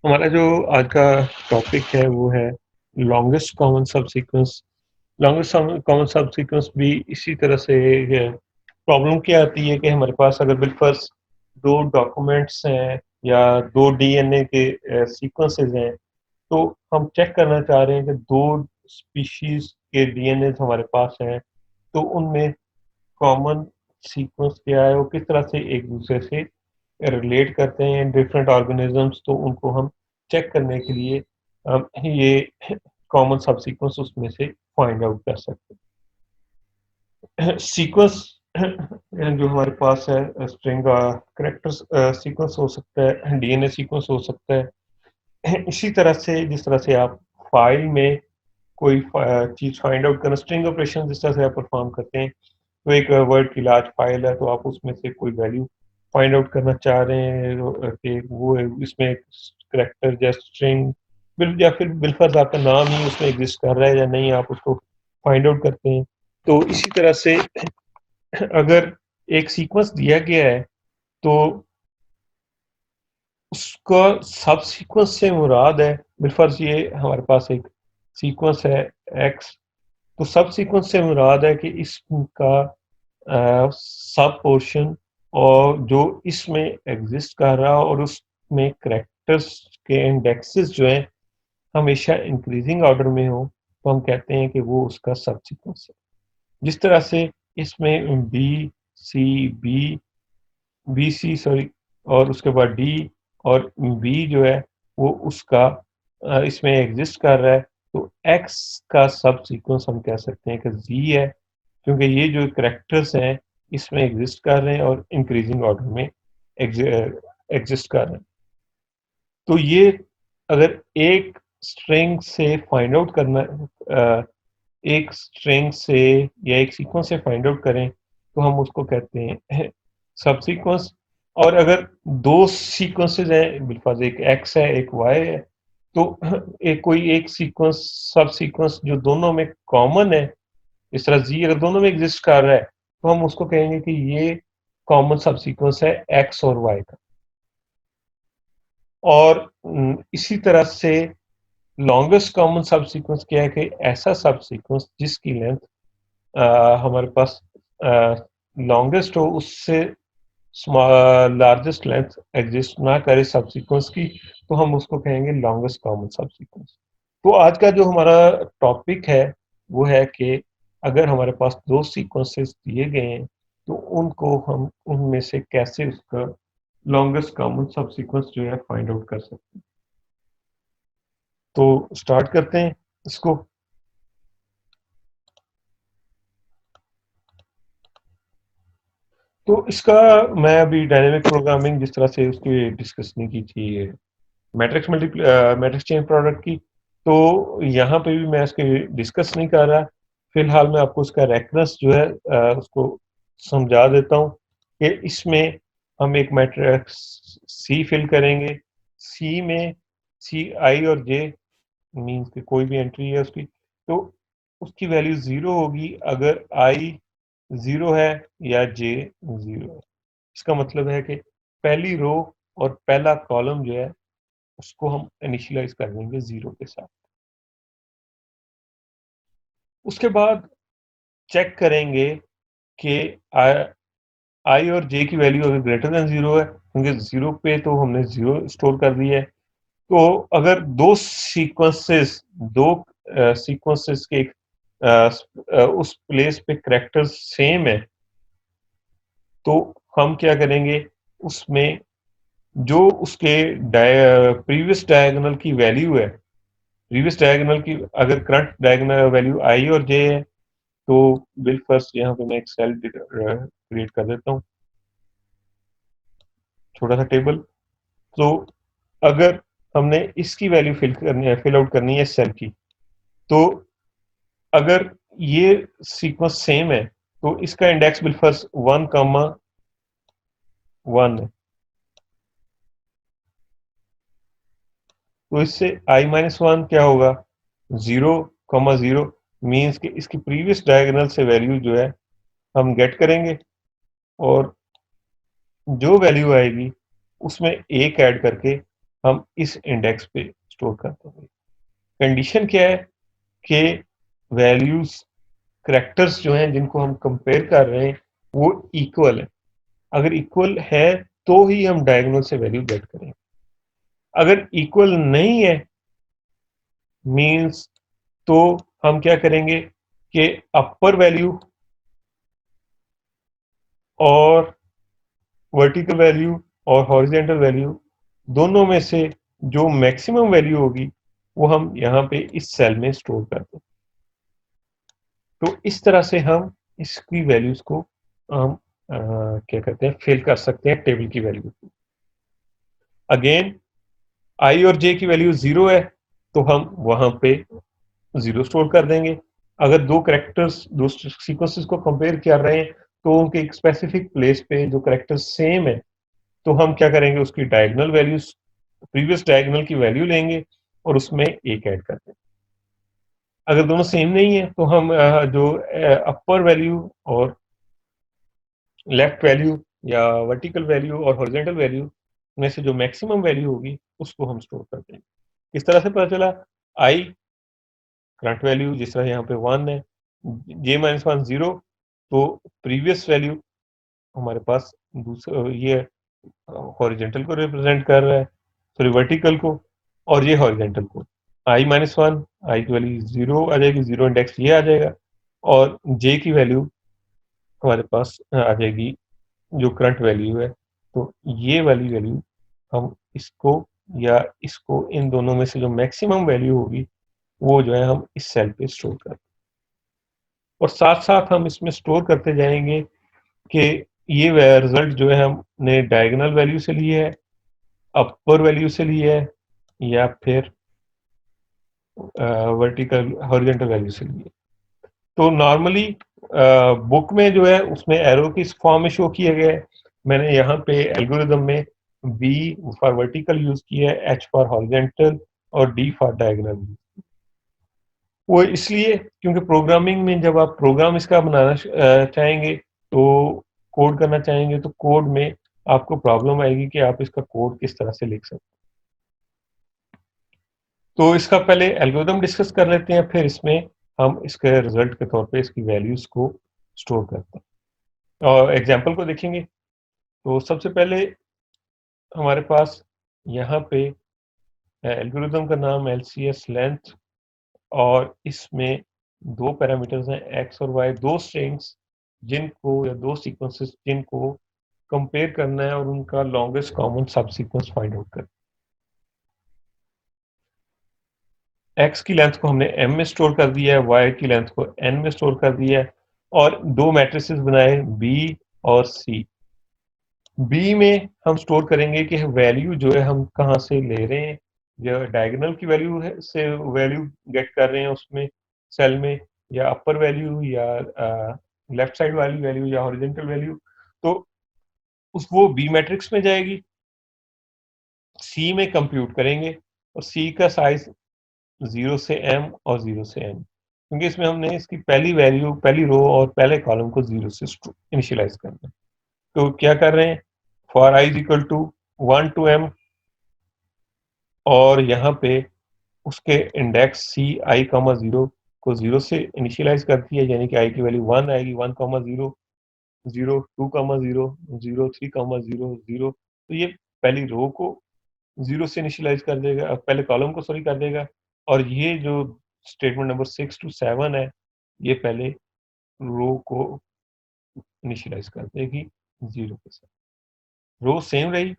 हमारा जो आज का टॉपिक है वो है लॉन्गेस्ट कॉमन सब सीक्वेंस। लॉन्गेस्ट कॉमन सब सीक्वेंस भी इसी तरह से प्रॉब्लम क्या आती है कि हमारे पास अगर बिलफर्स दो डॉक्यूमेंट्स हैं या दो डीएनए के सीक्वेंसेस हैं, तो हम चेक करना चाह रहे हैं कि दो स्पीशीज के डीएनए हमारे पास हैं, तो उनमें कॉमन सीक्वेंस क्या है, वो किस तरह से एक दूसरे से रिलेट करते हैं डिफरेंट ऑर्गेनिजम्स, तो उनको हम चेक करने के लिए ये कॉमन सब सीक्वेंस उसमें से फाइंड आउट कर सकते हैं। सीक्वेंस जो हमारे पास है स्ट्रिंग करेक्टर सीक्वेंस हो सकता है, डीएनए सीक्वेंस हो सकता है। इसी तरह से जिस तरह से आप फाइल में कोई चीज फाइंड आउट करना, स्ट्रिंग ऑपरेशन जिस तरह से आप परफॉर्म करते हैं, तो एक वर्ड की लार्ज फाइल है, तो आप उसमें से कोई वैल्यू फाइंड आउट करना चाह रहे हैं कि वो इसमें करेक्टर या स्ट्रिंग बिल या फिर बिलफर्ज आपका नाम ही उसमें एग्जिस्ट कर रहा है या नहीं, आप उसको फाइंड आउट करते हैं। तो इसी तरह से अगर एक सीक्वेंस दिया गया है, तो उसका सब सीक्वेंस से मुराद है, बिलफर्ज ये हमारे पास एक सीक्वेंस है एक्स, तो सब सीक्वेंस से मुराद है कि इसका सब पोर्शन और जो इसमें एग्जिस्ट कर रहा और उसमें करेक्टर्स के इंडेक्सेस जो हैं हमेशा इंक्रीजिंग ऑर्डर में हो, तो हम कहते हैं कि वो उसका सब सीक्वेंस है। जिस तरह से इसमें बी सी सॉरी, और उसके बाद डी और बी जो है वो उसका इसमें एग्जिस्ट कर रहा है, तो एक्स का सब सीक्वेंस हम कह सकते हैं कि जी है, क्योंकि ये जो करेक्टर्स हैं इसमें एग्जिस्ट कर रहे हैं और इंक्रीजिंग ऑर्डर में एग्जिस्ट कर रहे हैं। तो ये अगर एक स्ट्रिंग से फाइंड आउट करना, एक स्ट्रिंग से या एक सीक्वेंस से फाइंड आउट करें, तो हम उसको कहते हैं सब सीक्वेंस। और अगर दो सीक्वेंसेस हैं, बिलफाज एक एक्स है एक वाई है, तो एक कोई एक सीक्वेंस सब सीक्वेंस जो दोनों में कॉमन है, इस तरह जी अगर दोनों में एग्जिस्ट कर रहा है, तो हम उसको कहेंगे कि ये कॉमन सब सीक्वेंस है एक्स और वाई का। और इसी तरह से लॉन्गेस्ट कॉमन सब सीक्वेंस क्या है कि ऐसा सब सीक्वेंस जिसकी लेंथ हमारे पास लॉन्गेस्ट हो, उससे लार्जेस्ट लेंथ एग्जिस्ट ना करे सब सीक्वेंस की, तो हम उसको कहेंगे लॉन्गेस्ट कॉमन सब सीक्वेंस। तो आज का जो हमारा टॉपिक है वो है कि अगर हमारे पास दो सीक्वेंसेस दिए गए हैं, तो उनको हम उनमें से कैसे उसका लॉन्गेस्ट कॉमन सब सीक्वेंस जो है फाइंड आउट कर सकते हैं। तो स्टार्ट करते हैं इसको। तो इसका मैं अभी डायनेमिक प्रोग्रामिंग जिस तरह से उसकी डिस्कस नहीं की थी, मैट्रिक्स चेन प्रोडक्ट की, तो यहाँ पे भी मैं इसके डिस्कस नहीं कर रहा। फिलहाल मैं आपको उसका रेफरेंस जो है उसको समझा देता हूँ कि इसमें हम एक मैट्रिक्स सी फिल करेंगे। सी में सी आई और जे मीन्स कि कोई भी एंट्री है उसकी, तो उसकी वैल्यू जीरो होगी अगर आई जीरो है या जे जीरो है। इसका मतलब है कि पहली रो और पहला कॉलम जो है उसको हम इनिशियलाइज कर देंगे जीरो के साथ। उसके बाद चेक करेंगे कि आई और जे की वैल्यू अगर ग्रेटर देन जीरो है, क्योंकि जीरो पे तो हमने जीरो स्टोर कर दिया है। तो अगर दो सीक्वेंसेस के उस प्लेस पे करेक्टर सेम है, तो हम क्या करेंगे, उसमें जो उसके प्रीवियस डायगोनल की वैल्यू है, प्रीवियस डायगोनल की अगर करंट डायगोनल वैल्यू आई और जे है, तो बिल फर्स्ट यहाँ पे मैं एक सेल क्रिएट कर देता हूँ, छोटा सा टेबल। तो अगर हमने इसकी वैल्यू फिल आउट करनी है सेल की, तो अगर ये सीक्वेंस सेम है, तो इसका इंडेक्स बिल फर्स्ट 1,1 है, तो इससे i-1 क्या होगा, 0,0 मीन्स कि इसकी प्रीवियस डायगोनल से वैल्यू जो है हम गेट करेंगे, और जो वैल्यू आएगी उसमें एक ऐड करके हम इस इंडेक्स पे स्टोर कर देंगे। कंडीशन क्या है कि वैल्यूज करैक्टर्स जो हैं जिनको हम कंपेयर कर रहे हैं वो इक्वल है। अगर इक्वल है तो ही हम डायगोनल से वैल्यू गेट करेंगे। अगर इक्वल नहीं है मींस तो हम क्या करेंगे कि अपर वैल्यू और वर्टिकल वैल्यू और हॉरिजेंटल वैल्यू दोनों में से जो मैक्सिमम वैल्यू होगी वो हम यहाँ पे इस सेल में स्टोर कर दें। तो इस तरह से हम इसकी वैल्यूज को हम क्या कहते हैं फिल कर सकते हैं टेबल की वैल्यू। अगेन आई और जे की वैल्यू 0 है तो हम वहां पे 0 स्टोर कर देंगे। अगर दो करेक्टर्स दो सीक्वेंसेस को कंपेयर कर रहे हैं तो उनके एक स्पेसिफिक प्लेस पे जो करेक्टर्स सेम है तो हम क्या करेंगे उसकी डायगोनल वैल्यूज प्रीवियस डायगोनल की वैल्यू लेंगे और उसमें एक ऐड कर देंगे। अगर दोनों सेम नहीं है तो हम जो अपर वैल्यू और लेफ्ट वैल्यू या वर्टिकल वैल्यू और हॉरिजेंटल वैल्यू में से जो मैक्सिमम वैल्यू होगी उसको हम स्टोर कर देंगे। किस तरह से पता चला? आई करंट वैल्यू जिस तरह यहाँ पे 1 है, जे माइनस वन 0, तो प्रीवियस वैल्यू हमारे पास दूसरा ये हॉरिजेंटल को रिप्रेजेंट कर रहा है, सॉरी वर्टिकल को, और ये हॉरिजेंटल को। आई माइनस वन, आई की वैल्यू 0 आ जाएगी, 0 इंडेक्स ये आ जाएगा, और जे की वैल्यू हमारे पास आ जाएगी जो करंट वैल्यू है। तो ये वाली वैल्यू हम इसको या इसको इन दोनों में से जो मैक्सिमम वैल्यू होगी वो जो है हम इस सेल पे स्टोर कर, और साथ साथ हम इसमें स्टोर करते जाएंगे कि ये रिजल्ट जो है हमने डायगोनल वैल्यू से लिए है, अपर वैल्यू से लिए है, या फिर वर्टिकल हॉरिजॉन्टल वैल्यू से लिए। तो नॉर्मली बुक में जो है उसमें एरो किस फॉर्म में शो किया गया है। मैंने यहाँ पे एल्गोरिदम में बी फॉर वर्टिकल यूज किया है, एच फॉर हॉरिजॉन्टल और डी फॉर डायगोनल। वो इसलिए क्योंकि प्रोग्रामिंग में जब आप प्रोग्राम इसका बनाना चाहेंगे तो कोड करना चाहेंगे तो कोड में आपको प्रॉब्लम आएगी कि आप इसका कोड किस तरह से लिख सकते हैं। तो इसका पहले एल्गोरिदम डिस्कस कर लेते हैं, फिर इसमें हम इसके रिजल्ट के तौर पे इसकी वैल्यूज को स्टोर करते हैं और एग्जांपल को देखेंगे। तो सबसे पहले हमारे पास यहाँ पे एल्गोरिदम का नाम LCS लेंथ, और इसमें दो पैरामीटर्स हैं एक्स और वाई, दो स्ट्रिंग्स जिनको या दो सीक्वेंसेस जिनको कंपेयर करना है और उनका longest common subsequence find out करना है। एक्स की लेंथ को हमने एम में स्टोर कर दिया है, वाई की लेंथ को एन में स्टोर कर दिया है, और दो मैट्रिसेस बनाए बी और सी। बी में हम स्टोर करेंगे कि वैल्यू जो है हम कहाँ से ले रहे हैं, या डायगोनल की वैल्यू है से वैल्यू गेट कर रहे हैं उसमें सेल में, या अपर वैल्यू, या लेफ्ट साइड वाली वैल्यू, या हॉरिजॉन्टल वैल्यू। तो उस वो बी मैट्रिक्स में जाएगी, सी में कंप्यूट करेंगे, और सी का साइज 0 से m और 0 से n, क्योंकि इसमें हमने इसकी पहली वैल्यू पहली रो और पहले कॉलम को 0 से इनिशियलाइज करना है। तो क्या कर रहे हैं, for i is equal to 1 to m, और यहाँ पे उसके इंडेक्स सी आई कॉमा 0 को 0 से इनिशियलाइज करती है, यानी कि आई की वैल्यू 1 आएगी, 1 कॉमा 0, 0 2 कॉमा 0, 0 3 कॉमा 0 0। तो ये पहली रो को 0 से इनिशियलाइज कर देगा, पहले कॉलम को सॉरी कर देगा, और ये जो स्टेटमेंट नंबर 6 टू 7 है ये पहले रो को इनिशियलाइज कर देगी 0 के साथ। रो सेम रही,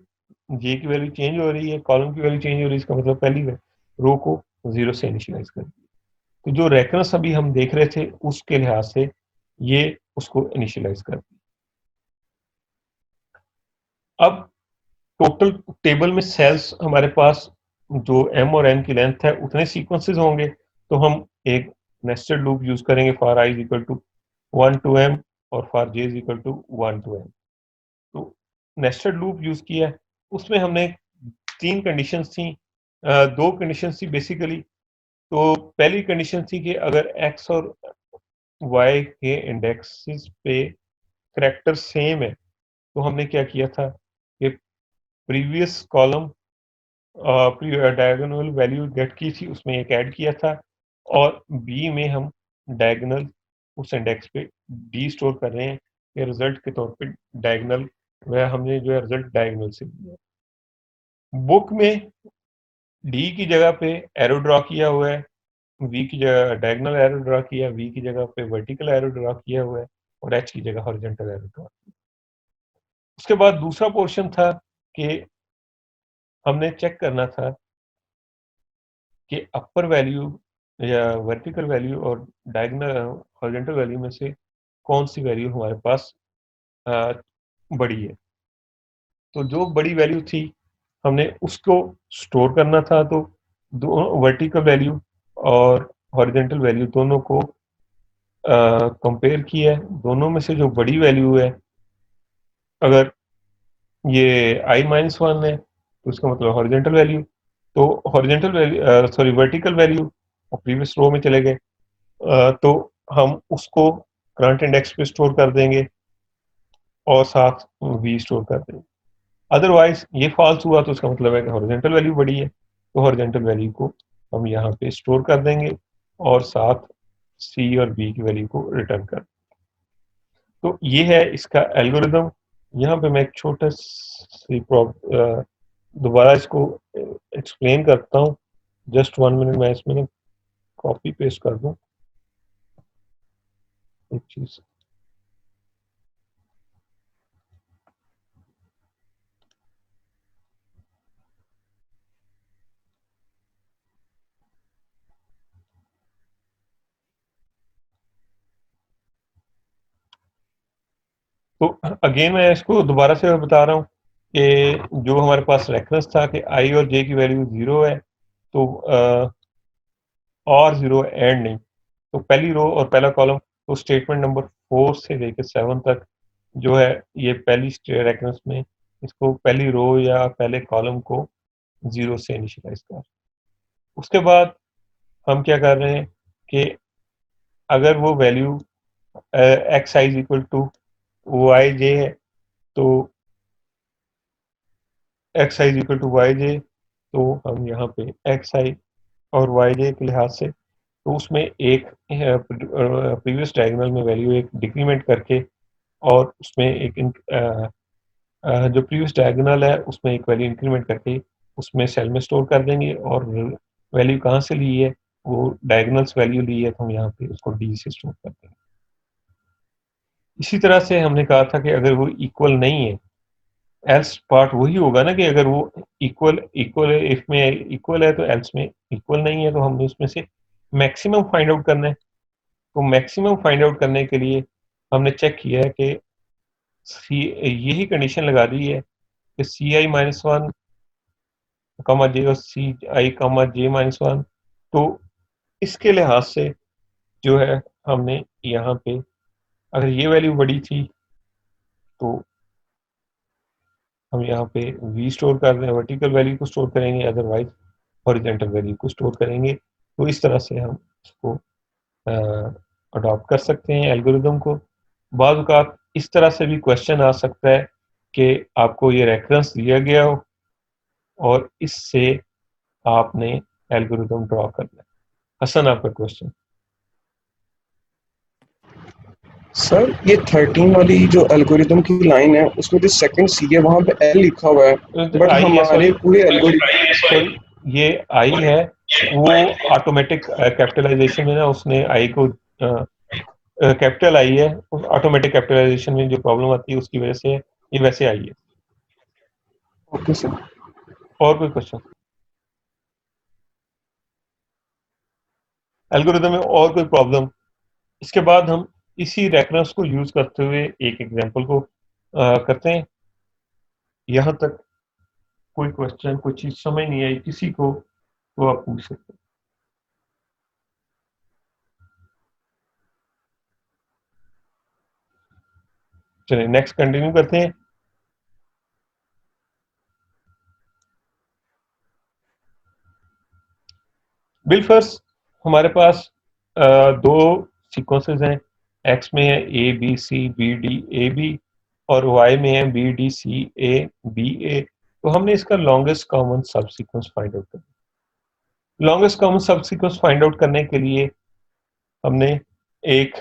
जे की वैल्यू चेंज हो रही है, कॉलम की वैल्यू चेंज हो रही है, इसका मतलब पहली रो को 0 से इनिशियलाइज कर दी। तो जो रेकरेंस अभी हम देख रहे थे उसके लिहाज से ये उसको इनिशियलाइज कर दी। अब टोटल टेबल में सेल्स हमारे पास जो एम और एन की लेंथ है उतने सीक्वेंसेस होंगे, तो हम एक नेस्टेड लूप यूज करेंगे for i is equal to 1 to m और for j is equal to 1 to m. तो नेस्टेड लूप यूज किया, उसमें हमने तीन कंडीशंस थी, दो कंडीशंस थी बेसिकली। तो पहली कंडीशन थी कि अगर एक्स और वाई के इंडेक्सेस पे करेक्टर सेम है तो हमने क्या किया था कि previous column diagonal value gate की थी, उसमें एक ऐड किया था, और बी में हम डायगोनल उस इंडेक्स पे डी स्टोर कर रहे हैं, ये रिजल्ट के तौर पे डायगोनल वह हमने जो है रिजल्ट डायगोनल से लिया। बुक में डी की जगह पे एरो ड्रॉ किया हुआ है, वी की जगह डायगोनल एरो ड्रॉ किया, वी की जगह पे वर्टिकल एरो ड्रॉ किया हुआ है, और एच की जगह हॉरिजॉन्टल एरो ड्रॉ। उसके बाद दूसरा पोर्शन था कि हमने चेक करना था कि अपर वैल्यू या वर्टिकल वैल्यू और डायगोनल हॉरिजॉन्टल वैल्यू में से कौन सी वैल्यू हमारे पास अ, बड़ी है। तो जो बड़ी वैल्यू थी हमने उसको स्टोर करना था, तो दोनों वर्टिकल वैल्यू और हॉरिजॉन्टल वैल्यू दोनों को कंपेयर किया है। दोनों में से जो बड़ी वैल्यू है, अगर ये i-1 है तो उसका मतलब हॉरिजॉन्टल वैल्यू, तो horizontal value sorry vertical value और प्रीवियस रो में चले गए, तो हम उसको करंट इंडेक्स पे स्टोर कर देंगे और साथ वी स्टोर कर देंगे। अदरवाइज ये फॉल्स हुआ तो उसका मतलब है कि हॉरिजॉन्टल वैल्यू बड़ी है, तो हॉरिजॉन्टल वैल्यू को हम यहाँ पे स्टोर कर देंगे और साथ सी और बी की वैल्यू को रिटर्न कर। तो ये है इसका एल्गोरिदम। यहाँ पे मैं एक छोटा सी दोबारा इसको एक्सप्लेन करता हूँ। जस्ट 1 मिनट, मैं इसमें कॉपी पेस्ट कर दूँ एक चीज। तो अगेन मैं इसको दोबारा से बता रहा हूँ कि जो हमारे पास रेफरेंस था कि आई और जे की वैल्यू 0 है, तो और 0 एंड नहीं, तो पहली रो और पहला कॉलम, तो स्टेटमेंट नंबर 4 से लेकर 7 तक जो है ये पहली रेफरेंस में इसको पहली रो या पहले कॉलम को 0 से इनिशियलाइज कर। उसके बाद हम क्या कर रहे हैं कि अगर वो value x i equal to y j है, तो x i equal to y j, तो हम यहाँ पे एक्स आई और वाई जे के लिहाज से, तो उसमें एक प्रीवियस डायगोनल में वैल्यू एक डिक्रीमेंट करके, और उसमें एक जो प्रीवियस डायगोनल है उसमें एक वैल्यू इंक्रीमेंट करके उसमें सेल में स्टोर कर देंगे, और वैल्यू कहाँ से ली है, वो डायगोनल्स वैल्यू ली है, तो हम यहाँ पे उसको डी से स्टोर कर देंगे। इसी तरह से हमने कहा था कि अगर वो इक्वल नहीं है, एल्स पार्ट वही होगा ना, कि अगर वो इक्वल इक्वल इफ में इक्वल है तो एल्स में इक्वल नहीं है, तो हमने उसमें से मैक्सिमम फाइंड आउट करना है। तो मैक्सिमम फाइंड आउट करने के लिए हमने चेक किया है कि सी यही कंडीशन लगा दी है कि ci-1 कमा जे और ci कमा j-1, तो इसके लिहाज से जो है हमने यहाँ पे अगर ये वैल्यू बड़ी थी तो हम यहाँ पे v स्टोर कर रहे हैं, वर्टिकल वैल्यू को स्टोर करेंगे, अदरवाइज हॉरिजॉन्टल वैल्यू को स्टोर करेंगे। तो इस तरह से हम इसको अडॉप्ट कर सकते हैं एल्गोरिदम को। बाद औक़ात इस तरह से भी क्वेश्चन आ सकता है कि आपको ये रेफरेंस दिया गया हो और इससे आपने एल्गोरिदम ड्रॉ करना है। हसन, आपका क्वेश्चन। सर ये 13 वाली जो एल्गोरिदम की लाइन है उसमें जो सेकंड सी है वहां पे एल लिखा हुआ है, बट आई है, हमारे सॉरी पूरे एल्गोरिदम सॉरी, ये आई है, वो ऑटोमेटिक कैपिटलाइजेशन में ना उसने आई को कैपिटल आई है, ऑटोमेटिक कैपिटलाइजेशन में जो प्रॉब्लम आती है उसकी वजह से ये वैसे आई है। Okay sir. और कोई क्वेश्चन एल्गोरिदम में, और कोई प्रॉब्लम? इसके बाद हम इसी रेफरेंस को यूज करते हुए एक एग्जांपल को करते हैं। यहाँ तक कोई क्वेश्चन, कोई चीज समझ नहीं आई किसी को, तो आप पूछ सकते हैं। चलिए नेक्स्ट कंटिन्यू करते हैं। बिलफर्स हमारे पास दो सीक्वेंसेस हैं, एक्स में है a b c b d a b, और वाई में है b d c a b a, तो हमने इसका longest common subsequence find out करना। Longest common subsequence find out करने के लिए हमने एक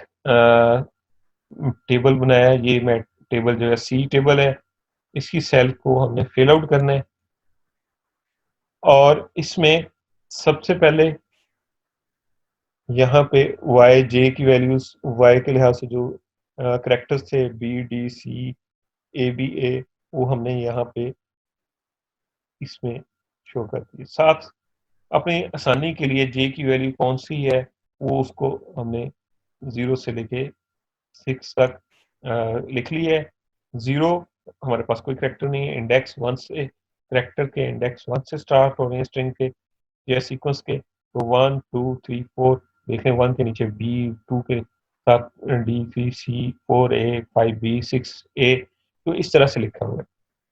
टेबल बनाया। ये मैं टेबल जो है सी टेबल है, इसकी सेल को हमने फिल आउट करना है। और इसमें सबसे पहले यहाँ पे वाई जे की वैल्यूज, वाई के लिहाज से जो करेक्टर्स थे b d c a b a, वो हमने यहाँ पे इसमें शो कर दिए। साथ अपनी आसानी के लिए जे की वैल्यू कौन सी है वो उसको हमने 0 से लेके 6 तक लिख ली है। 0 हमारे पास कोई करेक्टर नहीं है, इंडेक्स 1 से, करेक्टर के इंडेक्स 1 से स्टार्ट हो रहे हैं स्ट्रिंग के या सीक्वेंस के, तो 1 2 3 4 देखें, 1 के नीचे बी, 2 के साथ डी सी सी, 4 ए 5 बी 6 ए, तो इस तरह से लिखा हुआ है।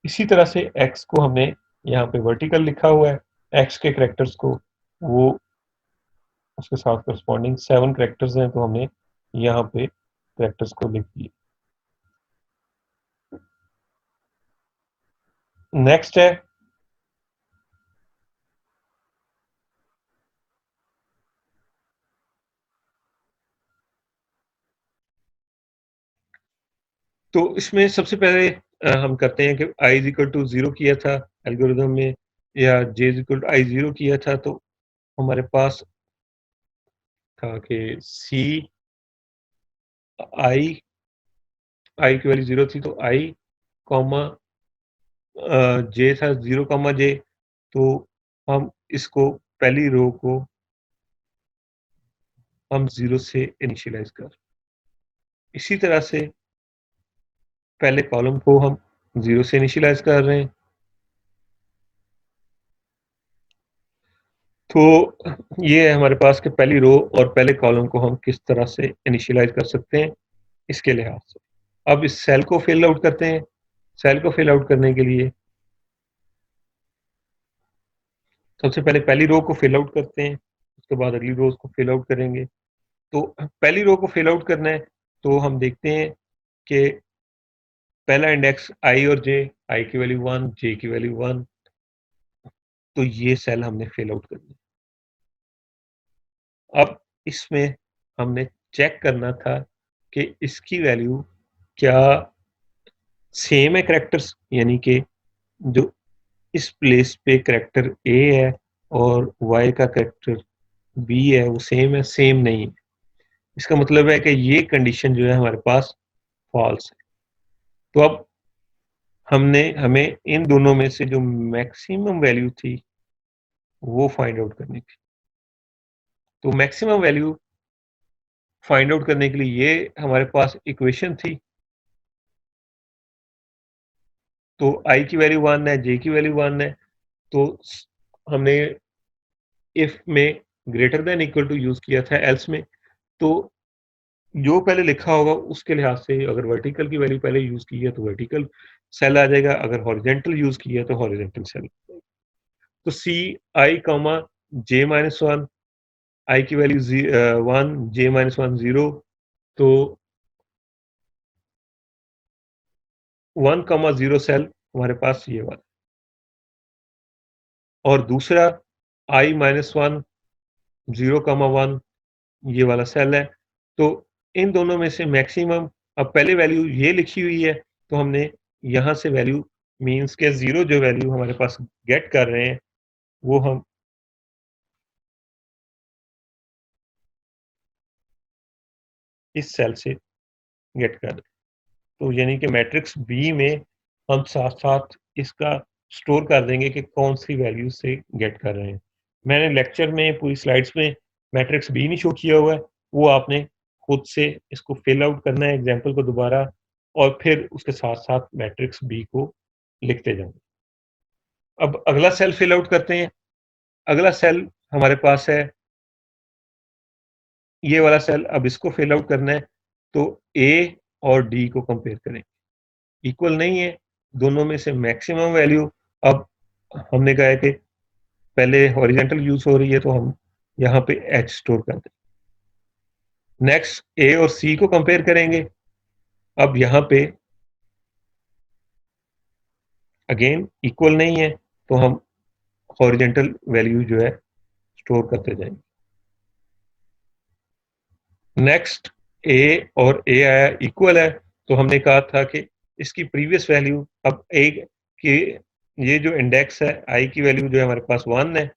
इसी तरह से एक्स को हमने यहाँ पे वर्टिकल लिखा हुआ है, एक्स के करेक्टर्स को वो उसके साथ करस्पॉन्डिंग 7 करेक्टर्स हैं, तो हमने यहाँ पे करेक्टर्स को लिख दिए। नेक्स्ट है तो इसमें सबसे पहले हम करते हैं कि i इज इक्वल टू 0 किया था एल्गोरिथम में, या j इज इक्वल टू आई 0 किया था, तो हमारे पास था कि c i की वैल्यू 0 थी, तो i कॉमा j था 0 कॉमा j, तो हम इसको पहली रो को हम 0 से इनिशियलाइज कर, इसी तरह से पहले कॉलम को हम 0 से इनिशियलाइज कर रहे हैं। तो ये है हमारे पास कि पहली रो और पहले कॉलम को हम किस तरह से इनिशियलाइज कर सकते हैं इसके लिहाज से। अब इस सेल को फिल आउट करते हैं। सेल को फिल आउट करने के लिए सबसे पहले पहली रो को फिल आउट करते हैं, उसके बाद अगली रो को फिल आउट करेंगे। तो पहली रो को फिल आउट करना है, तो हम देखते हैं कि पहला इंडेक्स आई और जे, आई की वैल्यू 1, जे की वैल्यू 1, तो ये सेल हमने फिल आउट करना है। अब इसमें हमने चेक करना था कि इसकी वैल्यू क्या सेम है करेक्टर्स, यानी कि जो इस प्लेस पे करेक्टर ए है और वाई का करेक्टर बी है वो सेम है, सेम नहीं है। इसका मतलब है कि ये कंडीशन जो है हमारे पास फॉल्स है। तो अब हमें इन दोनों में से जो मैक्सिमम वैल्यू थी वो फाइंड आउट करनी थी। तो मैक्सिमम वैल्यू फाइंड आउट करने के लिए ये हमारे पास इक्वेशन थी। तो आई की वैल्यू 1 है, जे की वैल्यू 1 है, तो हमने इफ में greater than equal to use किया था, एल्स में तो जो पहले लिखा होगा उसके लिहाज से अगर वर्टिकल की वैल्यू पहले यूज की है तो वर्टिकल सेल आ जाएगा, अगर हॉरिजेंटल यूज की है तो हॉरिजेंटल सेल। तो सी आई कॉमा जे माइनस 1, आई की वैल्यू 1, जे माइनस 1 0, तो 1 कॉमा 0 सेल हमारे पास ये वाला, और दूसरा आई माइनस 1 0 कॉमा 1 ये वाला सेल है। तो इन दोनों में से मैक्सिमम, अब पहले वैल्यू ये लिखी हुई है, तो हमने यहाँ से वैल्यू मीन्स के 0 जो वैल्यू हमारे पास गेट कर रहे हैं वो हम इस सेल से गेट कर रहे हैं। तो यानी कि मैट्रिक्स बी में हम साथ साथ इसका स्टोर कर देंगे कि कौन सी वैल्यू से गेट कर रहे हैं। मैंने लेक्चर में पूरी स्लाइड्स में मैट्रिक्स बी नहीं शो किया हुआ है, वो आपने खुद से इसको फिल आउट करना है एग्जाम्पल को दोबारा, और फिर उसके साथ साथ मैट्रिक्स बी को लिखते जाओ। अब अगला सेल फिल आउट करते हैं। अगला सेल हमारे पास है ये वाला सेल, अब इसको फिल आउट करना है, तो ए और डी को कंपेयर करें, इक्वल नहीं है, दोनों में से मैक्सिमम वैल्यू। अब हमने कहा है कि पहले हॉरिजेंटल यूज हो रही है, तो हम यहाँ पे एच स्टोर कर दें। नेक्स्ट ए और सी को कंपेयर करेंगे। अब यहाँ पे अगेन इक्वल नहीं है तो हम हॉरिजेंटल वैल्यू जो है स्टोर करते जाएंगे। नेक्स्ट ए और ए आया इक्वल है, तो हमने कहा था कि इसकी प्रीवियस वैल्यू, अब ए की ये जो इंडेक्स है आई की वैल्यू जो है हमारे पास 1 है,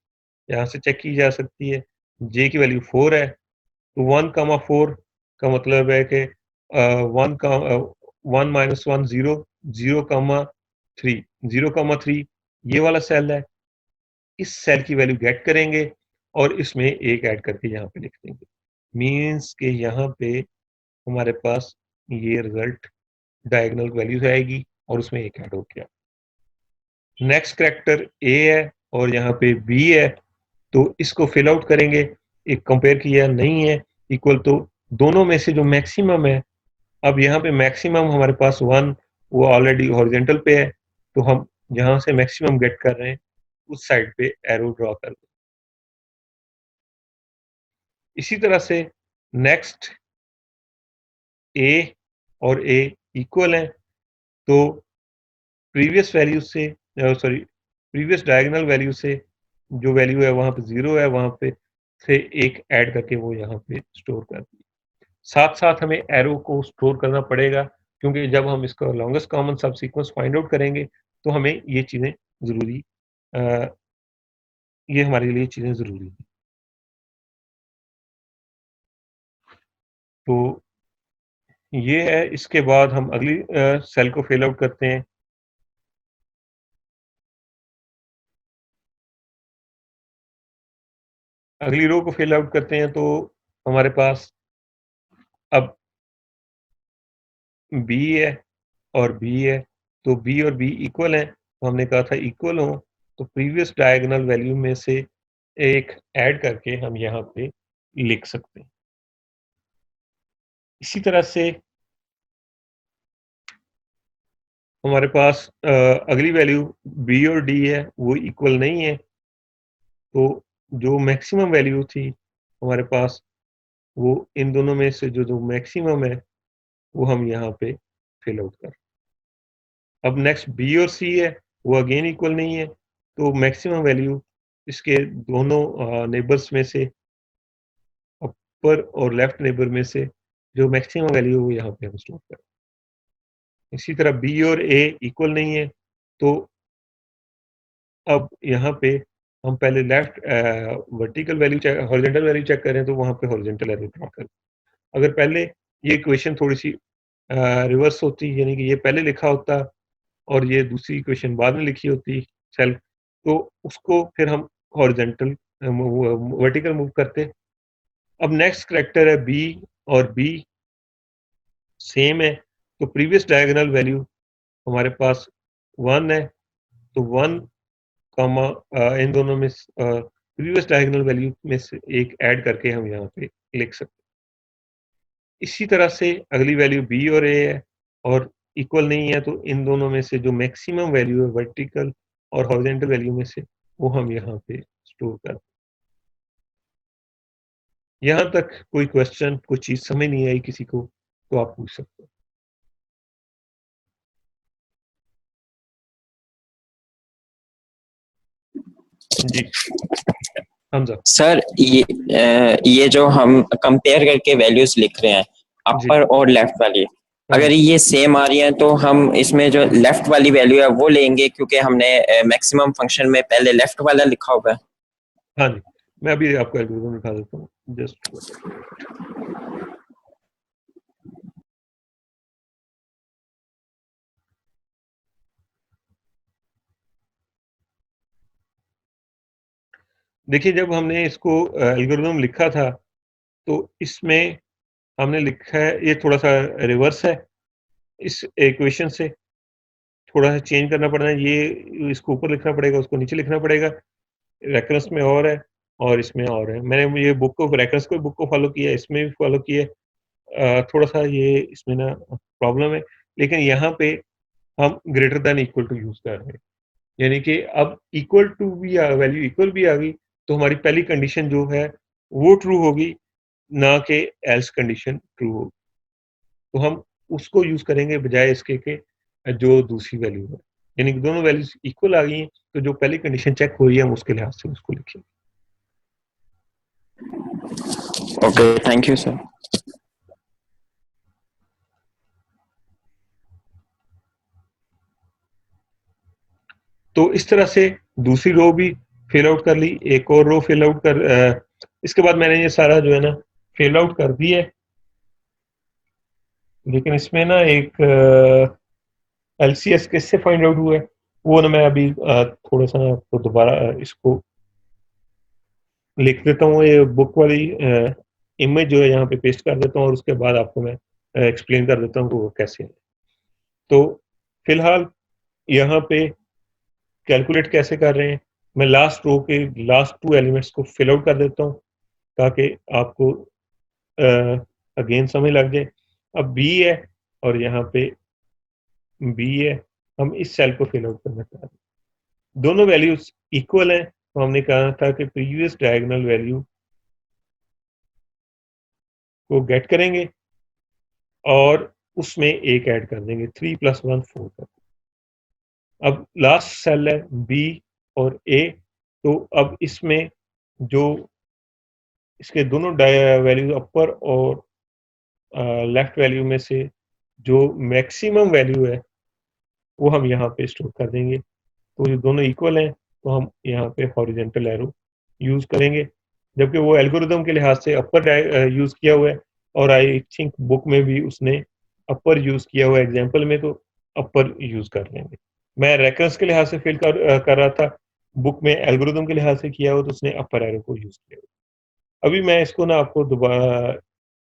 यहाँ से चेक की जा सकती है। जे की वैल्यू 4 है, तो 1,4 का मतलब है कि 1 माइनस 1 0, 0,3, 0,3 ये वाला सेल है। इस सेल की वैल्यू गेट करेंगे और इसमें एक ऐड करके यहाँ पे लिख देंगे। मीन्स के यहाँ पे हमारे पास ये रिजल्ट डायगोनल वैल्यू आएगी और उसमें एक ऐड हो गया। नेक्स्ट कैरेक्टर ए है और यहाँ पे बी है, तो इसको फिल आउट करेंगे। एक कंपेयर किया नहीं है इक्वल, तो दोनों में से जो मैक्सिमम है, अब यहाँ पे मैक्सिमम हमारे पास 1 वो ऑलरेडी हॉरिजेंटल पे है, तो हम जहां से मैक्सिमम गेट कर रहे हैं उस साइड पे एरो ड्रॉ कर दें। इसी तरह से नेक्स्ट ए और ए इक्वल है, तो प्रीवियस वैल्यू से सॉरी प्रीवियस डायगोनल वैल्यू से जो वैल्यू है वहां पे 0 है, वहां पे से एक ऐड करके वो यहाँ पे स्टोर कर दी। साथ साथ हमें एरो को स्टोर करना पड़ेगा, क्योंकि जब हम इसका longest common subsequence find out करेंगे तो हमें ये चीज़ें ज़रूरी ये हमारे लिए चीज़ें ज़रूरी हैं। तो ये है, इसके बाद हम अगली सेल को फिल आउट करते हैं। अगली रो को फिल आउट करते हैं, तो हमारे पास अब बी है और बी है, तो बी और बी इक्वल है, तो हमने कहा था इक्वल हो तो प्रीवियस डायगोनल वैल्यू में से एक ऐड करके हम यहाँ पे लिख सकते हैं। इसी तरह से हमारे पास अगली वैल्यू बी और डी है, वो इक्वल नहीं है, तो जो मैक्सिमम वैल्यू थी हमारे पास, वो इन दोनों में से जो जो मैक्सिमम है वो हम यहाँ पे फिल आउट कर। अब नेक्स्ट बी और सी है, वो अगेन इक्वल नहीं है, तो मैक्सिमम वैल्यू इसके दोनों नेबर्स में से, अपर और लेफ्ट नेबर में से जो मैक्सिमम वैल्यू है वो यहाँ पे हम स्टोर करें। इसी तरह बी और ए इक्वल नहीं है, तो अब यहाँ पे हम पहले left vertical value check, horizontal value check करें, तो वहाँ पे हॉरिजॉन्टल एरो ड्रॉ करें। अगर पहले ये इक्वेशन थोड़ी सी रिवर्स होती, यानी कि ये पहले लिखा होता और ये दूसरी इक्वेशन बाद में लिखी होती सेल्फ, तो उसको फिर हम हॉरिजॉन्टल वर्टिकल मूव करते। अब नेक्स्ट कैरेक्टर है बी और बी सेम है, तो प्रीवियस डायगोनल वैल्यू हमारे पास 1 है, तो 1 कॉमा इन दोनों में प्रीवियस डायगोनल वैल्यू में से एक ऐड करके हम यहाँ पे लिख सकते हैं। इसी तरह से अगली वैल्यू बी और ए है और इक्वल नहीं है, तो इन दोनों में से जो मैक्सिमम वैल्यू है वर्टिकल और हॉरिजॉन्टल वैल्यू में से, वो हम यहाँ पे स्टोर कर। यहाँ तक कोई क्वेश्चन, कोई चीज समझ नहीं आई किसी को, तो आप पूछ सकते हो। जी हमजा। सर ये जो हम कंपेयर करके वैल्यूज लिख रहे हैं जी अपर और लेफ्ट वाली, हाँ अगर जी ये सेम आ रही है तो हम इसमें जो लेफ्ट वाली वैल्यू है वो लेंगे, क्योंकि हमने मैक्सिमम फंक्शन में पहले लेफ्ट वाला लिखा हुआ है। हाँ जी, मैं अभी आपको एल्गोरिथम दिखा देता हूँ, जस्ट देखिए। जब हमने इसको एल्गोरिथम लिखा था, तो इसमें हमने लिखा है, ये थोड़ा सा रिवर्स है, इस इक्वेशन से थोड़ा सा चेंज करना पड़ना है। ये इसको ऊपर लिखना पड़ेगा, उसको नीचे लिखना पड़ेगा। रेफरेंस में और है और इसमें और है। मैंने ये बुक को, रेफरेंस को बुक को फॉलो किया, इसमें भी फॉलो किया। थोड़ा सा ये इसमें ना प्रॉब्लम है, लेकिन यहाँ पे हम greater than equal to use कर रहे हैं, यानी कि अब इक्वल टू भी वैल्यू इक्वल भी आ गई, तो हमारी पहली कंडीशन जो है वो ट्रू होगी, ना कि एल्स कंडीशन ट्रू होगी। तो हम उसको यूज करेंगे बजाय इसके के जो दूसरी वैल्यू है। यानी कि दोनों वैल्यूज इक्वल आ गई हैं, तो जो पहली कंडीशन चेक हो रही है हम उसके लिहाज से उसको लिखेंगे। Okay, thank you sir. तो इस तरह से दूसरी रो भी फिल आउट कर ली, एक और रो फिल आउट कर इसके बाद मैंने ये सारा जो है ना फिल आउट कर दिया है, लेकिन इसमें ना एक LCS किससे फाइंड आउट हुआ है वो ना मैं अभी थोड़ा सा आपको दोबारा इसको लिख देता हूँ, ये बुक वाली इमेज जो है यहाँ पे पेस्ट कर देता हूँ और उसके बाद आपको मैं एक्सप्लेन कर देता हूँ कि वो कैसे है। तो फिलहाल यहाँ पे कैलकुलेट कैसे कर रहे हैं, मैं लास्ट रो के लास्ट 2 एलिमेंट्स को फिल आउट कर देता हूँ ताकि आपको अगेन समझ लग जाए। अब बी है और यहाँ पे बी है, हम इस सेल को फिल आउट करना चाह रहे हैं। दोनों वैल्यूज इक्वल हैं, तो हमने कहा था कि प्रीवियस डायगोनल वैल्यू को गेट करेंगे और उसमें एक ऐड कर देंगे, 3 + 1 4 कर। अब लास्ट सेल है बी और ए, तो अब इसमें जो इसके दोनों वैल्यू अपर और लेफ्ट वैल्यू में से जो मैक्सिमम वैल्यू है वो हम यहाँ पे स्टोर कर देंगे। तो ये दोनों इक्वल हैं, तो हम यहाँ पे हॉरिजेंटल एरो यूज करेंगे, जबकि वो एल्गोरिदम के लिहाज से अपर यूज किया हुआ है और आई थिंक बुक में भी उसने अपर यूज किया हुआ है एग्जाम्पल में, तो अपर यूज कर लेंगे। मैं रेफरेंस के लिहाज से फिल कर रहा था, बुक में एल्गोरिदम के लिहाज से किया हुआ तो उसने अपर एरो को यूज किया हुआ। अभी मैं इसको ना आपको दोबारा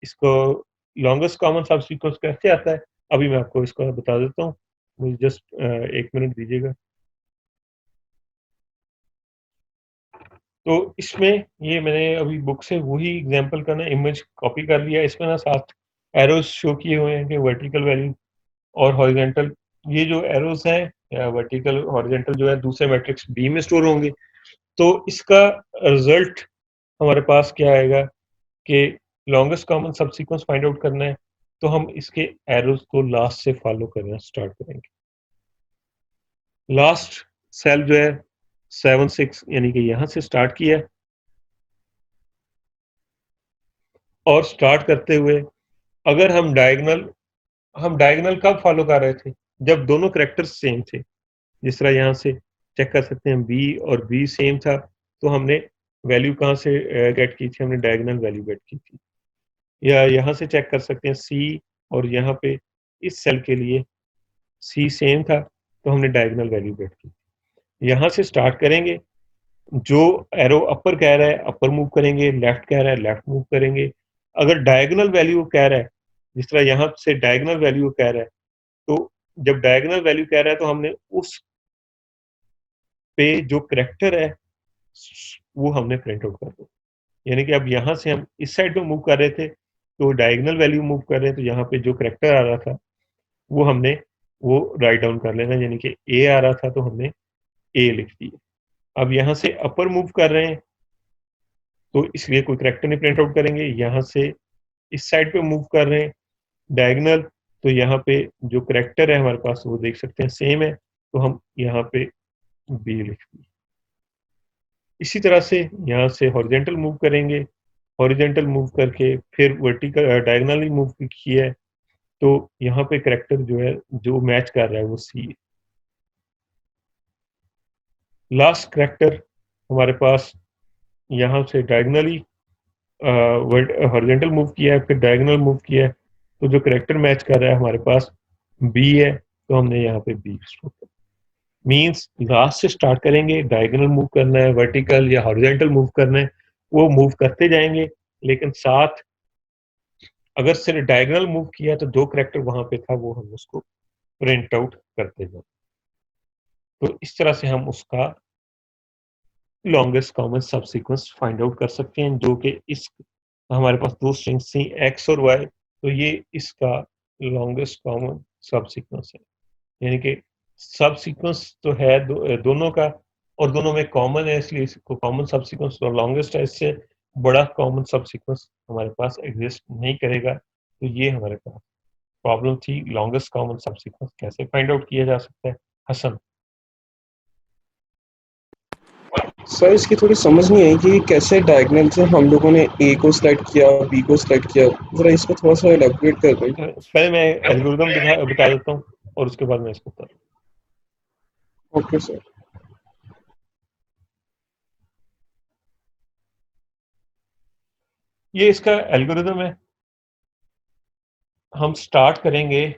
इसको लॉन्गेस्ट कॉमन सब सीक्वेंस कैसे आता है अभी मैं आपको इसको बता देता हूँ, मुझे जस्ट 1 मिनट दीजिएगा। तो इसमें ये मैंने अभी बुक से वही एग्जांपल का ना इमेज कॉपी कर लिया, इसमें ना 7 एरोज शो किए हुए हैं कि वर्टिकल वैल्यू और हॉरिजेंटल, ये जो एरोज हैं या वर्टिकल हॉरिजेंटल जो है दूसरे मैट्रिक्स बी में स्टोर होंगे। तो इसका रिजल्ट हमारे पास क्या आएगा कि longest common subsequence find out करना है, तो हम इसके एरोज को लास्ट से फॉलो करना स्टार्ट करेंगे। लास्ट सेल जो है 7 6 यानी कि यहां से स्टार्ट किया और स्टार्ट करते हुए अगर हम डायगोनल कब फॉलो कर रहे थे, जब दोनों करेक्टर्स सेम थे। जिस तरह यहाँ से चेक कर सकते हैं बी और बी सेम था, तो हमने वैल्यू कहाँ से गेट की थी, हमने डायगोनल वैल्यू गेट की थी। या यहाँ से चेक कर सकते हैं सी और यहाँ पे इस सेल के लिए सी सेम था, तो हमने डायगोनल वैल्यू गेट की। यहाँ से स्टार्ट करेंगे, जो एरो अपर कह रहा है अपर मूव करेंगे, लेफ्ट कह रहा है लेफ्ट मूव करेंगे। अगर डायगोनल वैल्यू कह रहा है, जिस तरह यहाँ से डायगोनल वैल्यू कह रहा है, तो जब डायगोनल वैल्यू कह रहा है तो हमने उस पे जो करेक्टर है वो हमने प्रिंट आउट कर दो। यानी कि अब यहाँ से हम इस साइड पे मूव कर रहे थे तो डायगोनल वैल्यू मूव कर रहे हैं, तो यहाँ पे जो करेक्टर आ रहा था वो हमने वो राइट डाउन कर लेना, यानी कि ए आ रहा था तो हमने ए लिख दिया। अब यहाँ से अपर मूव कर रहे हैं तो इसलिए कोई करेक्टर नहीं प्रिंट आउट करेंगे। यहाँ से इस साइड पे मूव कर रहे हैं डायगोनल, तो यहाँ पे जो करेक्टर है हमारे पास वो देख सकते हैं सेम है, तो हम यहाँ पे बी लिख दिए। इसी तरह से यहाँ से हॉरिजेंटल मूव करेंगे, हॉरिजेंटल मूव करके फिर वर्टिकल डायगोनली मूव किया है, तो यहाँ पे करेक्टर जो है जो मैच कर रहा है वो सी है। लास्ट करेक्टर हमारे पास यहाँ से डायगोनली हॉरिजेंटल मूव किया है, फिर डायगोनल मूव किया है, तो जो करेक्टर मैच कर रहा है हमारे पास बी है, तो हमने यहाँ पे बी स्टोर कर। मीन्स लास्ट से स्टार्ट करेंगे, डायगोनल मूव करना है, वर्टिकल या हॉरिजेंटल मूव करना है, वो मूव करते जाएंगे, लेकिन साथ अगर सिर्फ डायगोनल मूव किया तो जो करेक्टर वहां पे था वो हम उसको प्रिंट आउट करते जाए। तो इस तरह से हम उसका longest common subsequence find out कर सकते हैं, जो कि इस हमारे पास दो स्ट्रिंग्स थी एक्स और वाई, तो ये इसका लॉन्गेस्ट कॉमन सब सीक्वेंस है। यानी कि सब सीक्वेंस तो है दोनों का, और दोनों में कॉमन है, इसलिए इसको कॉमन सब सीक्वेंस और लॉन्गेस्ट है। इससे बड़ा कॉमन सब सीक्वेंस हमारे पास एग्जिस्ट नहीं करेगा। तो ये हमारे पास प्रॉब्लम थी, लॉन्गेस्ट कॉमन सब सीक्वेंस कैसे फाइंड आउट किया जा सकता है। हसन। सर इसकी थोड़ी समझ नहीं आई कि कैसे डायगोनल से हम लोगों ने ए को सिलेक्ट किया, बी को सिलेक्ट किया, जरा इसको थोड़ा सा एलैबोरेट कर दें। पहले मैं एल्गोरिदम बता देता हूँ और उसके बाद मैं इसको बता। Okay sir. ये इसका एल्गोरिदम है। हम स्टार्ट करेंगे,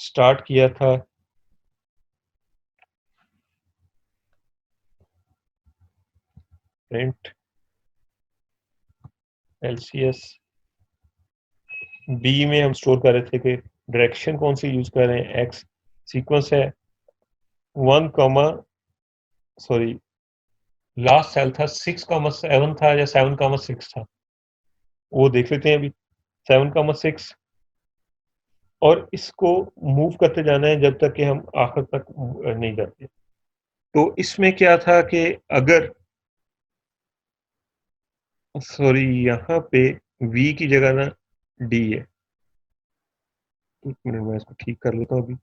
स्टार्ट किया था प्रिंट LCS, बी में हम स्टोर कर रहे थे कि डायरेक्शन कौन सी यूज कर रहे हैं, एक्स सीक्वेंस है 1, लास्ट सेल था 6,7 था या 7,6 था, वो देख लेते हैं अभी 7,6, और इसको मूव करते जाना है जब तक कि हम आखिर तक नहीं जाते। तो इसमें क्या था कि अगर यहाँ पे V की जगह ना D है, एक मिनट में इसको ठीक कर लेता हूँ अभी।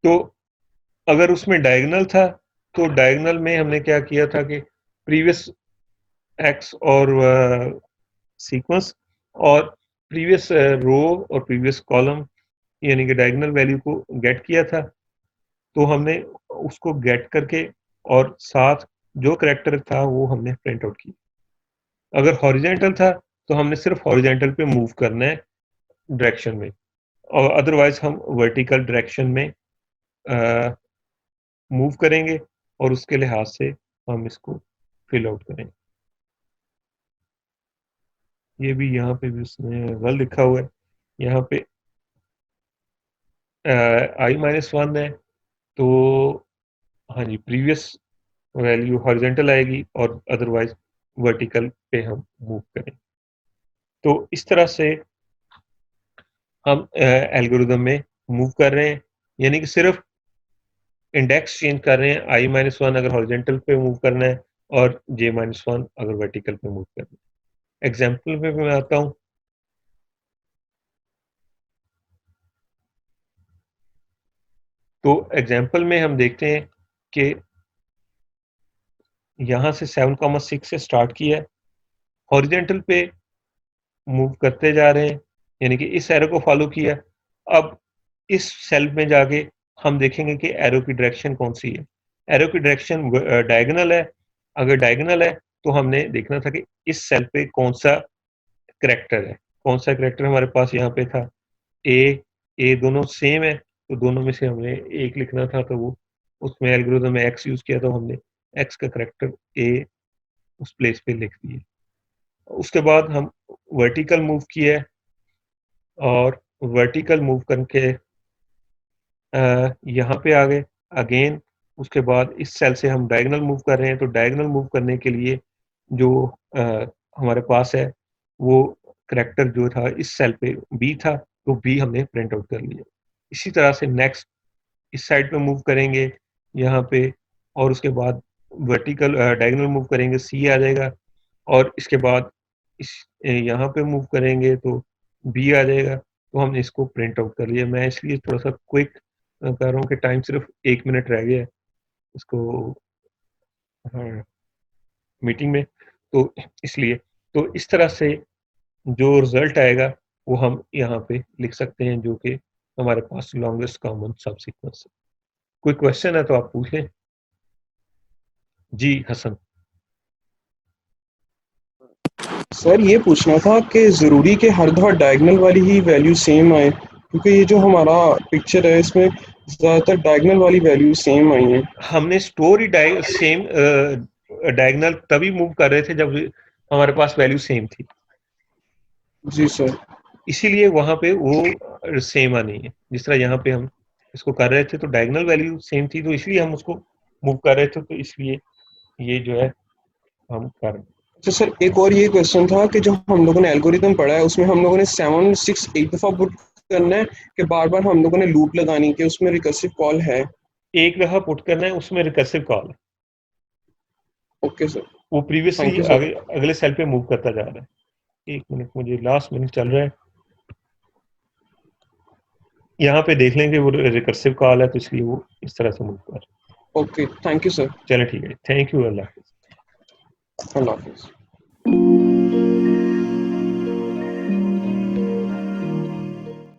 तो अगर उसमें डायगोनल था तो डायगोनल में हमने क्या किया था कि प्रीवियस एक्स और सीक्वेंस और प्रीवियस रो और प्रीवियस कॉलम यानी कि डायगोनल वैल्यू को गेट किया था। तो हमने उसको गेट करके और साथ जो करैक्टर था वो हमने प्रिंट आउट किया। अगर हॉरिजेंटल था तो हमने सिर्फ हॉरिजेंटल पे मूव करना है डायरेक्शन में, और अदरवाइज हम वर्टिकल डायरेक्शन में मूव करेंगे और उसके लिहाज से हम इसको फिल आउट करेंगे। ये भी यहाँ पे भी उसने गलत लिखा हुआ है, यहाँ पे I-1 है तो हाँ जी, प्रीवियस वैल्यू हॉरिजेंटल आएगी और अदरवाइज वर्टिकल पे हम मूव करें। तो इस तरह से हम एल्गोरिदम में मूव कर रहे हैं, यानी कि सिर्फ इंडेक्स चेंज कर रहे हैं। I-1 अगर हॉरिजेंटल पे मूव करना है और J-1 अगर वर्टिकल पे मूव करना है। एग्जाम्पल पे मैं आता हूँ। तो एग्जाम्पल में हम देखते हैं कि यहाँ से 7,6 से स्टार्ट किया है, हॉरिजेंटल पे मूव करते जा रहे हैं, यानी कि इस एरो को फॉलो किया। अब इस सेल में जाके हम देखेंगे कि एरो की डायरेक्शन कौन सी है। एरो की डायरेक्शन डायगोनल है। अगर डायगोनल है तो हमने देखना था कि इस सेल पे कौन सा करैक्टर है। कौन सा करैक्टर हमारे पास यहाँ पे था, ए दोनों सेम है, तो दोनों में से हमें एक लिखना था। तो वो उसमें एल्गोरिथम में एक्स यूज किया, तो हमने एक्स का करैक्टर ए उस प्लेस पे लिख दिए। उसके बाद हम वर्टिकल मूव किए और वर्टिकल मूव करके यहाँ पे आ गए अगेन। उसके बाद इस सेल से हम डायगोनल मूव कर रहे हैं, तो डायगोनल मूव करने के लिए जो हमारे पास है वो करैक्टर जो था इस सेल पे बी था, तो बी हमने प्रिंट आउट कर लिया। इसी तरह से नेक्स्ट इस साइड पे मूव करेंगे यहाँ पे, और उसके बाद वर्टिकल डायगोनल मूव करेंगे सी आ जाएगा, और इसके बाद इस यहाँ पे मूव करेंगे तो बी आ जाएगा। तो हमने इसको प्रिंट आउट कर लिया। मैं इसलिए थोड़ा सा क्विक कर रहा हूँ कि टाइम सिर्फ 1 मिनट रह गया है इसको, हाँ, मीटिंग में, तो इसलिए तो इस तरह से जो रिजल्ट आएगा वो हम यहाँ पे लिख सकते हैं, जो कि हमारे पास लॉन्गेस्ट कॉमन सब सीक्वेंस है। कोई क्वेश्चन है तो आप पूछ लें। जी हसन। सर ये पूछना था कि ज़रूरी कि हर दफ़ा डायगोनल वाली ही वैल्यू सेम आए, क्योंकि ये जो हमारा पिक्चर है इसमें ज़्यादातर डायगोनल वाली वैल्यू सेम आई हैं। हमने स्टोर ही सेम डायगोनल तभी मूव कर रहे थे जब हमारे पास वैल्यू सेम थी, जी सर। इसीलिए वहां पे वो सेम आनी है। जिस तरह यहाँ पे हम इसको कर रहे थे तो डायगोनल वैल्यू सेम थी, तो इसलिए हम उसको मूव कर रहे थे, तो इसलिए ये जो है हम कर रहे हैं। तो सर एक और ये क्वेश्चन था कि जो हम लोगों ने एल्गोरिदम पढ़ा है उसमें हम लोगों ने 7 6 एक दफ़ा पुट करना है कि बार बार हम लोगों ने लूप लगानी कि उसमें रिकर्सिव कॉल है। एक दफा पुट करना है, उसमें रिकर्सिव कॉल है, ओके सर, वो थैंक प्रीवियसली यू सर। अगले सेल पे मूव करता जा रहा है। एक मिनट, मुझे लास्ट मिनट चल रहा है, यहाँ पे देख लेंगे वो रिकर्सिव कॉल है, तो इसलिए वो इस तरह से मूव कर रहा है। Okay, thank you sir. चलो ठीक है, थैंक यू, अल्लाह हाफिज़। अल्लाह हाफिज़।